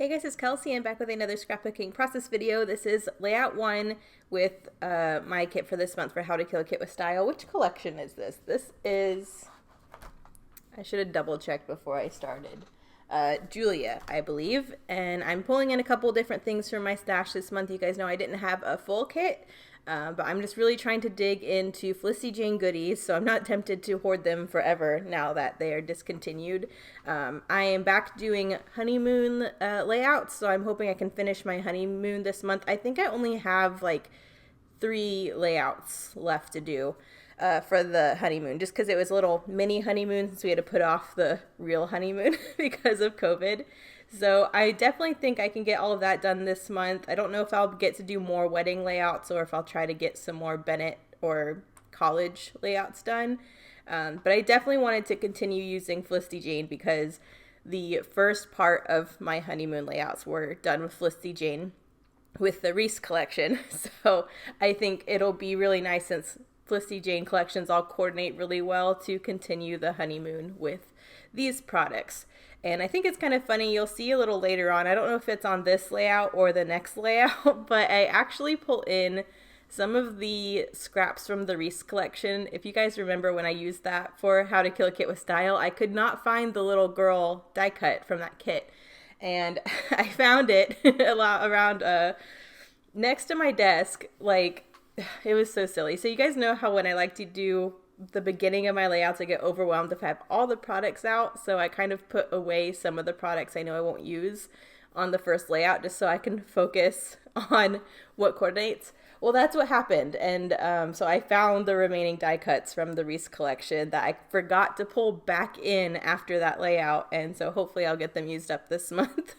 Hey guys, it's Kelsey. I'm back with another scrapbooking process video. This is layout 1 with my kit for this month for How to Kill a Kit with Style. Which collection is this? This is, I should have double checked before I started. Julia, I believe. And I'm pulling in a couple different things from my stash this month. You guys know I didn't have a full kit. But I'm just really trying to dig into Felicity Jane goodies, so I'm not tempted to hoard them forever now that they are discontinued. I am back doing honeymoon layouts, so I'm hoping I can finish my honeymoon this month. I think I only have like 3 layouts left to do for the honeymoon, just because it was a little mini honeymoon since we had to put off the real honeymoon because of COVID. So I definitely think I can get all of that done this month. I don't know if I'll get to do more wedding layouts or if I'll try to get some more Bennett or college layouts done. But I definitely wanted to continue using Felicity Jane because the first part of my honeymoon layouts were done with Felicity Jane with the Reese collection. So I think it'll be really nice since Felicity Jane collections all coordinate really well to continue the honeymoon with these products. And I think it's kind of funny, you'll see a little later on, I don't know if it's on this layout or the next layout, but I actually pull in some of the scraps from the Reese collection. If you guys remember when I used that for How to Kill a Kit with Style, I could not find the little girl die cut from that kit. And I found it a lot around next to my desk. Like, it was so silly. So you guys know how when I like to do the beginning of my layouts, I get overwhelmed if I have all the products out. So I kind of put away some of the products I know I won't use on the first layout just so I can focus on what coordinates. Well, that's what happened. And so I found the remaining die cuts from the Reese collection that I forgot to pull back in after that layout. And so hopefully I'll get them used up this month.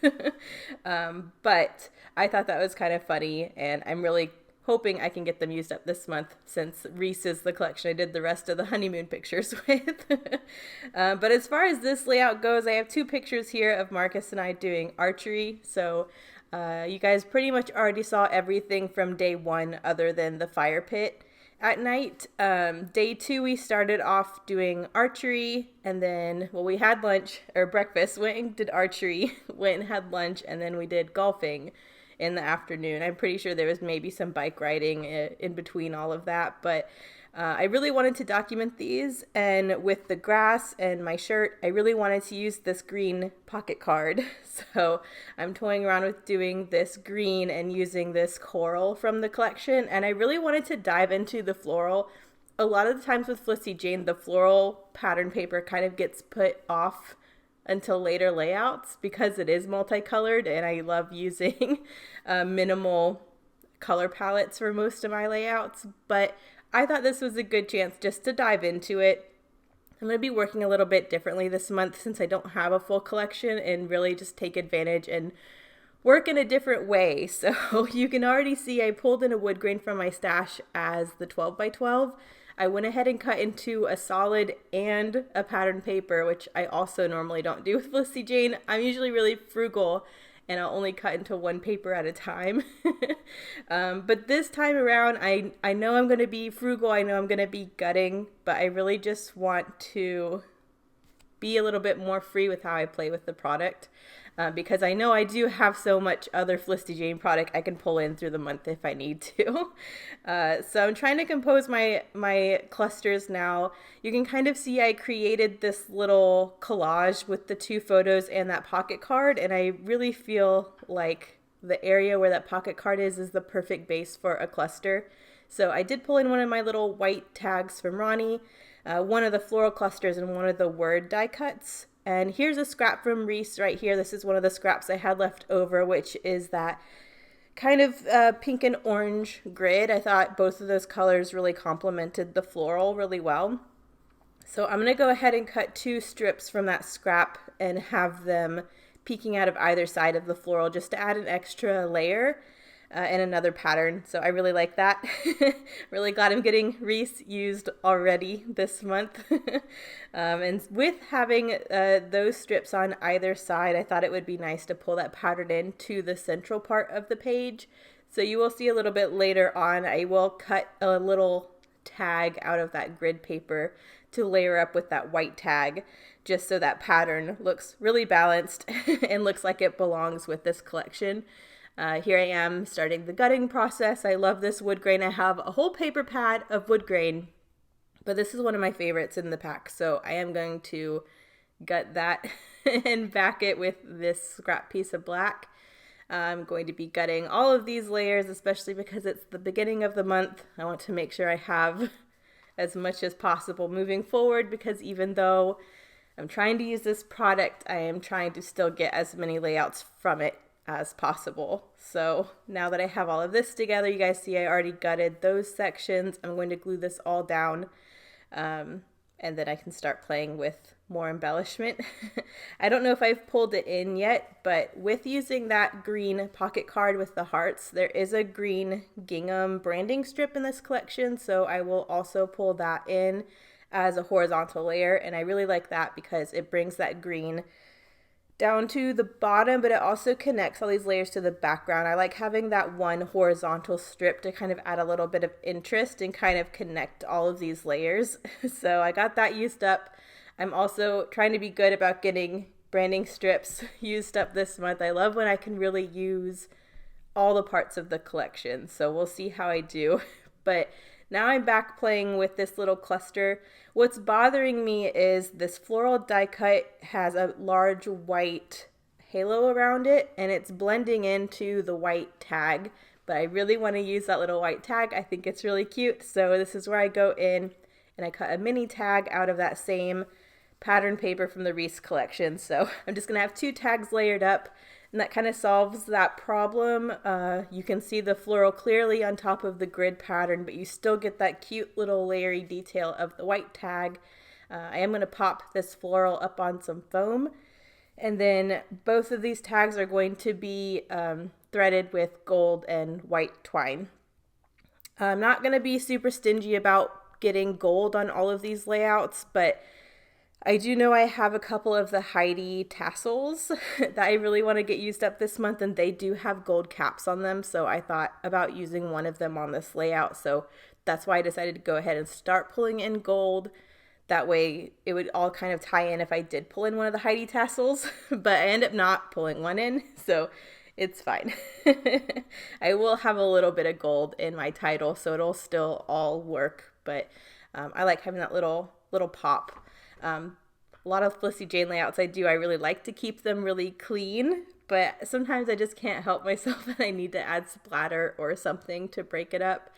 But I thought that was kind of funny, and I'm really hoping I can get them used up this month since Reese is the collection I did the rest of the honeymoon pictures with. But as far as this layout goes, I have 2 pictures here of Marcus and I doing archery. So you guys pretty much already saw everything from day 1 other than the fire pit at night. Day 2 we started off doing archery, and then, well, we had lunch or breakfast, went and did archery, went and had lunch, and then we did golfing in the afternoon. I'm pretty sure there was maybe some bike riding in between all of that, but I really wanted to document these, and with the grass and my shirt, I really wanted to use this green pocket card. So I'm toying around with doing this green and using this coral from the collection, and I really wanted to dive into the floral. A lot of the times with Felicity Jane, the floral pattern paper kind of gets put off until later layouts because it is multicolored, and I love using minimal color palettes for most of my layouts. But I thought this was a good chance just to dive into it. I'm going to be working a little bit differently this month since I don't have a full collection, and really just take advantage and work in a different way. So you can already see I pulled in a wood grain from my stash as the 12 by 12. I went ahead and cut into a solid and a pattern paper, which I also normally don't do with Felicity Jane. I'm usually really frugal, and I'll only cut into 1 paper at a time. But this time around, I know I'm going to be frugal. I know I'm going to be gutting, but I really just want to be a little bit more free with how I play with the product. Because I know I do have so much other Felicity Jane product I can pull in through the month if I need to. So I'm trying to compose my clusters now. You can kind of see I created this little collage with the 2 photos and that pocket card, and I really feel like the area where that pocket card is the perfect base for a cluster. So I did pull in one of my little white tags from Ronnie, one of the floral clusters, and one of the word die cuts. And here's a scrap from Reese right here. This is one of the scraps I had left over, which is that kind of pink and orange grid. I thought both of those colors really complemented the floral really well. So I'm going to go ahead and cut 2 strips from that scrap and have them peeking out of either side of the floral just to add an extra layer and another pattern. So I really like that. Really glad I'm getting Reese used already this month. And with having those strips on either side, I thought it would be nice to pull that pattern into the central part of the page. So you will see a little bit later on, I will cut a little tag out of that grid paper to layer up with that white tag just so that pattern looks really balanced and looks like it belongs with this collection. Here I am starting the gutting process. I love this wood grain. I have a whole paper pad of wood grain, but this is one of my favorites in the pack. So I am going to gut that and back it with this scrap piece of black. I'm going to be gutting all of these layers, especially because it's the beginning of the month. I want to make sure I have as much as possible moving forward, because even though I'm trying to use this product, I am trying to still get as many layouts from it as possible. So now that I have all of this together, you guys see I already gutted those sections. I'm going to glue this all down, and then I can start playing with more embellishment. I don't know if I've pulled it in yet, but with using that green pocket card with the hearts, there is a green gingham branding strip in this collection, so I will also pull that in as a horizontal layer, and I really like that because it brings that green down to the bottom, but it also connects all these layers to the background. I like having that one horizontal strip to kind of add a little bit of interest and kind of connect all of these layers. So I got that used up. I'm also trying to be good about getting branding strips used up this month. I love when I can really use all the parts of the collection. So we'll see how I do. But now I'm back playing with this little cluster. What's bothering me is this floral die cut has a large white halo around it, and it's blending into the white tag, but I really want to use that little white tag. I think it's really cute, so this is where I go in and I cut a mini tag out of that same pattern paper from the Reese collection. So I'm just going to have 2 tags layered up, and that kind of solves that problem. You can see the floral clearly on top of the grid pattern, but you still get that cute little layery detail of the white tag. I am going to pop this floral up on some foam, and then both of these tags are going to be threaded with gold and white twine. I'm not going to be super stingy about getting gold on all of these layouts, but I do know I have a couple of the Heidi tassels that I really want to get used up this month, and they do have gold caps on them, so I thought about using one of them on this layout. So that's why I decided to go ahead and start pulling in gold. That way it would all kind of tie in if I did pull in one of the Heidi tassels, but I end up not pulling one in, so it's fine. I will have a little bit of gold in my title, so it'll still all work, but I like having that little pop. A lot of Felicity Jane layouts I really like to keep them really clean, but sometimes I just can't help myself and I need to add splatter or something to break it up.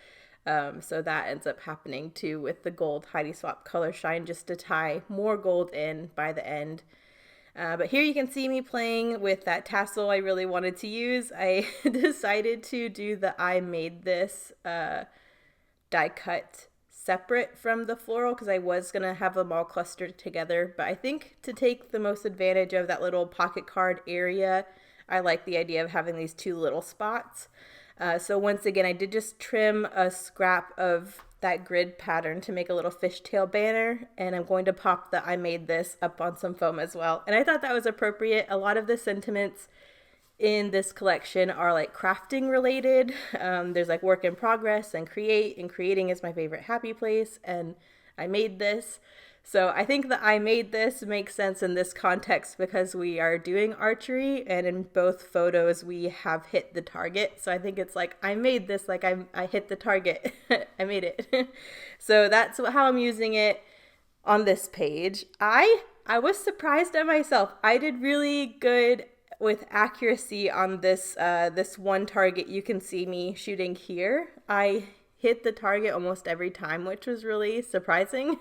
So that ends up happening too with the gold Heidi Swap Color Shine, just to tie more gold in by the end. But here you can see me playing with that tassel I really wanted to use. I decided to do the I Made This die cut separate from the floral because I was going to have them all clustered together. But I think to take the most advantage of that little pocket card area, I like the idea of having these 2 little spots. So once again, I did just trim a scrap of that grid pattern to make a little fishtail banner, and I'm going to pop the I Made This up on some foam as well. And I thought that was appropriate. A lot of the sentiments in this collection are like crafting related. There's like work in progress and creating is my favorite happy place, and I made this. So I think that I Made This makes sense in this context because we are doing archery, and in both photos we have hit the target. So I think it's like I made this, like I hit the target. I made it. So that's how I'm using it on this page. I was surprised at myself. I did really good with accuracy on this this one target you can see me shooting here. I hit the target almost every time, which was really surprising.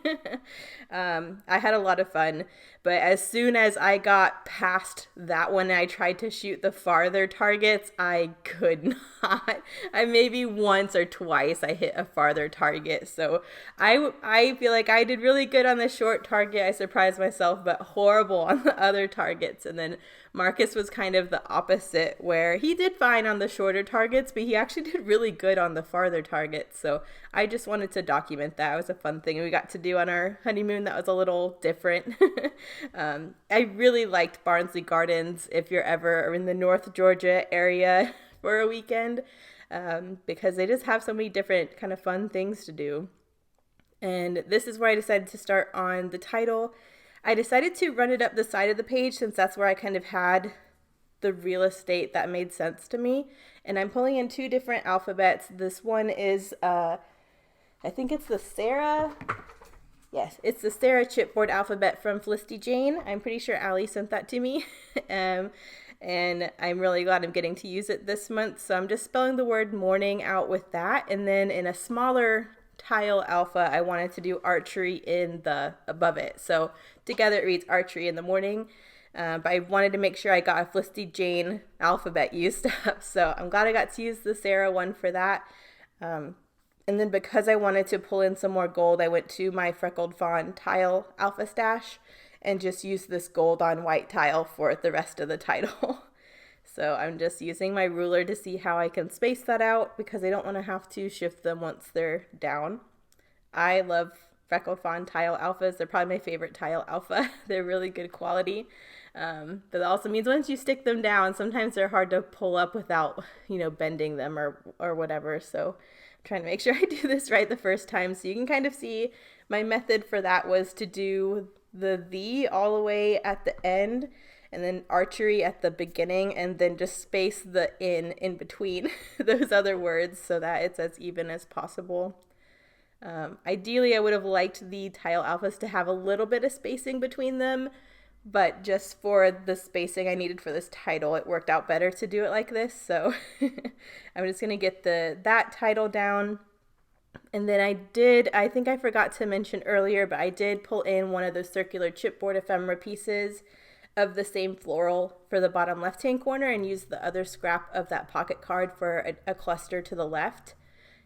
I had a lot of fun, but as soon as I got past that one, I tried to shoot the farther targets. I could not. I maybe once or twice I hit a farther target. So I feel like I did really good on the short target. I surprised myself, but horrible on the other targets. And then Marcus was kind of the opposite, where he did fine on the shorter targets, but he actually did really good on the farther targets. So I just wanted to document that. It was a fun thing we got to do on our honeymoon that was a little different. I really liked Barnsley Gardens if you're ever in the North Georgia area for a weekend, because they just have so many different kind of fun things to do. And this is where I decided to start on the title. I decided to run it up the side of the page since that's where I kind of had the real estate that made sense to me. And I'm pulling in 2 different alphabets. This one is, I think it's the Sarah. Yes, it's the Sarah chipboard alphabet from Felicity Jane. I'm pretty sure Allie sent that to me. And I'm really glad I'm getting to use it this month. So I'm just spelling the word morning out with that. And then in a smaller tile alpha, I wanted to do archery in the above it. So together it reads archery in the morning. But I wanted to make sure I got a Felicity Jane alphabet used up. So I'm glad I got to use the Sarah one for that. And then because I wanted to pull in some more gold, I went to my Freckled Fawn tile alpha stash and just used this gold on white tile for the rest of the title. So I'm just using my ruler to see how I can space that out because I don't want to have to shift them once they're down. I love Freckled Fawn tile alphas. They're probably my favorite tile alpha. They're really good quality. But that also means once you stick them down, sometimes they're hard to pull up without, bending them or whatever. So I'm trying to make sure I do this right the first time. So you can kind of see my method for that was to do the all the way at the end and then archery at the beginning and then just space the in between those other words so that it's as even as possible. Ideally, I would have liked the tile alphas to have a little bit of spacing between them, but just for the spacing I needed for this title, it worked out better to do it like this. So I'm just going to get that title down. And then I think I forgot to mention earlier, but I did pull in one of those circular chipboard ephemera pieces of the same floral for the bottom left-hand corner and use the other scrap of that pocket card for a cluster to the left.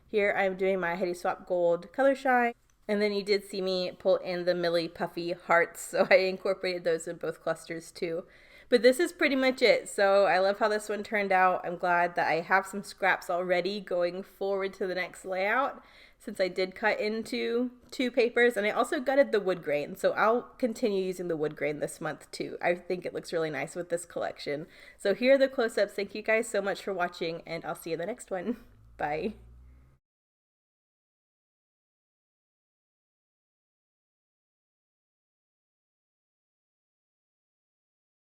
Here I'm doing my Heady Swap Gold Color Shine. And then you did see me pull in the Millie Puffy hearts, so I incorporated those in both clusters too. But this is pretty much it. So I love how this one turned out. I'm glad that I have some scraps already going forward to the next layout since I did cut into 2 papers, and I also gutted the wood grain. So I'll continue using the wood grain this month too. I think it looks really nice with this collection. So here are the close-ups. Thank you guys so much for watching, and I'll see you in the next one. Bye.